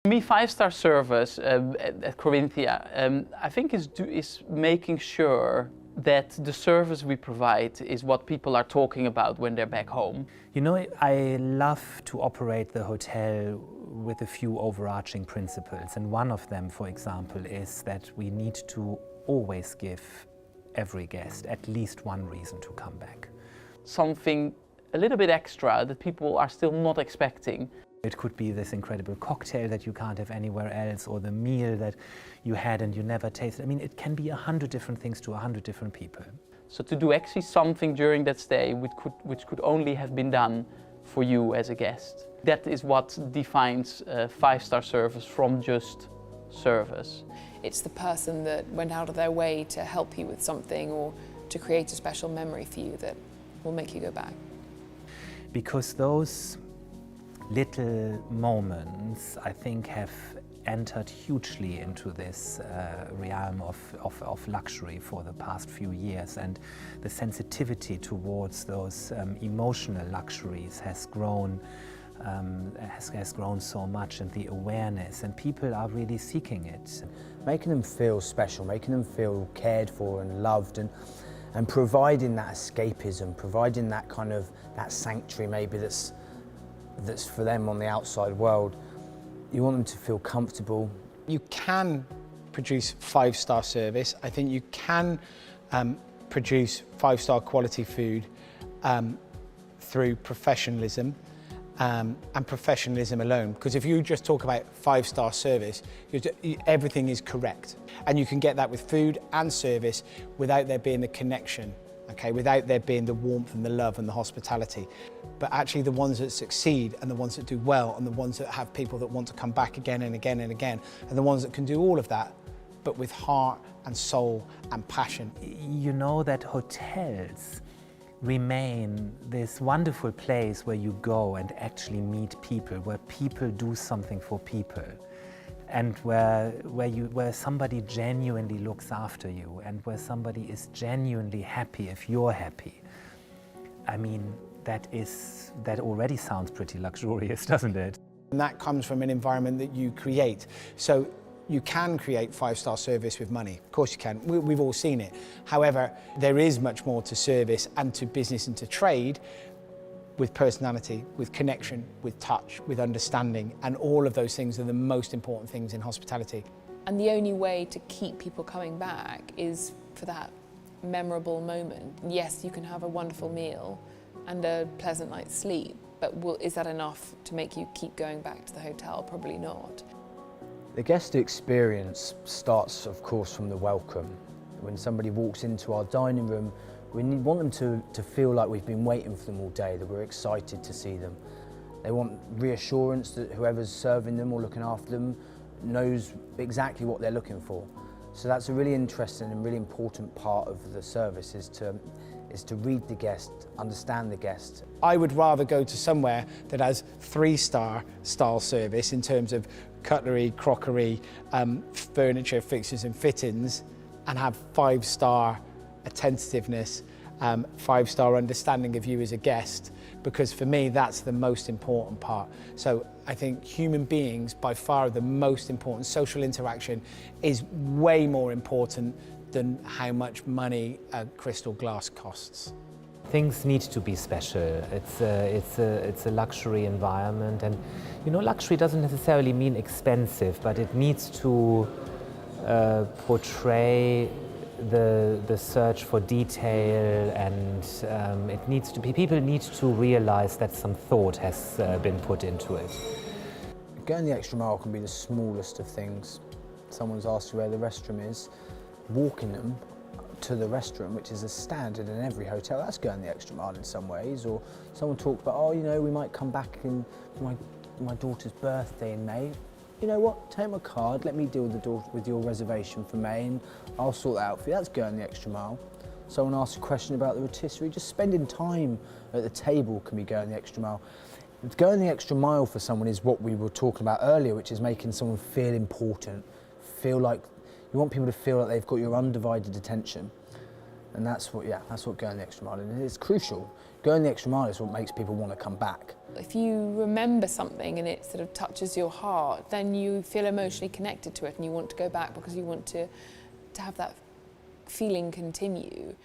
For me, five-star service at Corinthia, I think is making sure that the service we provide is what people are talking about when they're back home. You know, I love to operate the hotel with a few overarching principles, and one of them, for example, is that we need to always give every guest at least one reason to come back. Something a little bit extra that people are still not expecting. It could be this incredible cocktail that you can't have anywhere else, or the meal that you had and you never tasted. I mean, it can be 100 different things to 100 different people. So to do actually something during that stay which could only have been done for you as a guest. That is what defines five-star service from just service. It's the person that went out of their way to help you with something or to create a special memory for you that will make you go back. Because those little moments, I think, have entered hugely into this realm of luxury for the past few years, and the sensitivity towards those emotional luxuries has grown so much, and the awareness, and people are really seeking it. Making them feel special, making them feel cared for and loved, and providing that escapism, providing that kind of that sanctuary maybe that's for them on the outside world. You want them to feel comfortable. You can produce five-star service. I think you can produce five-star quality food through professionalism and professionalism alone. Because if you just talk about five-star service, everything is correct. And you can get that with food and service without there being the connection. Okay, without there being the warmth and the love and the hospitality. But actually the ones that succeed and the ones that do well and the ones that have people that want to come back again and again and again, and the ones that can do all of that, but with heart and soul and passion. You know that hotels remain this wonderful place where you go and actually meet people, where people do something for people, and where somebody genuinely looks after you, and where somebody is genuinely happy if you're happy. I mean, that already sounds pretty luxurious, doesn't it? And that comes from an environment that you create. So you can create five-star service with money. Of course you can. We've all seen it. However, there is much more to service and to business and to trade, with personality, with connection, with touch, with understanding, and all of those things are the most important things in hospitality. And the only way to keep people coming back is for that memorable moment. Yes, you can have a wonderful meal and a pleasant night's sleep, but is that enough to make you keep going back to the hotel? Probably not. The guest experience starts, of course, from the welcome. When somebody walks into our dining room, we want them to feel like we've been waiting for them all day, that we're excited to see them. They want reassurance that whoever's serving them or looking after them knows exactly what they're looking for. So that's a really interesting and really important part of the service, is to read the guest, understand the guest. I would rather go to somewhere that has three-star style service in terms of cutlery, crockery, furniture, fixtures and fittings, and have five-star attentiveness, five-star understanding of you as a guest, because for me that's the most important part. So I think human beings, by far the most important, social interaction is way more important than how much money a crystal glass costs. Things need to be special. It's a luxury environment, and you know, luxury doesn't necessarily mean expensive, but it needs to portray the search for detail, and it needs to be, people need to realize that some thought has been put into it. Going the extra mile can be the smallest of things. Someone's asked you where the restroom is, walking them to the restroom, which is a standard in every hotel, that's going the extra mile in some ways. Or someone talked about, oh, you know, we might come back in my daughter's birthday in May. You know what, take my card, let me deal with your reservation for May, and I'll sort that out for you. That's going the extra mile. Someone asked a question about the rotisserie, just spending time at the table can be going the extra mile. Going the extra mile for someone is what we were talking about earlier, which is making someone feel important, feel like, you want people to feel like they've got your undivided attention. And that's what going the extra mile is. It's crucial. Going the extra mile is what makes people want to come back. If you remember something and it sort of touches your heart, then you feel emotionally connected to it and you want to go back because you want to have that feeling continue.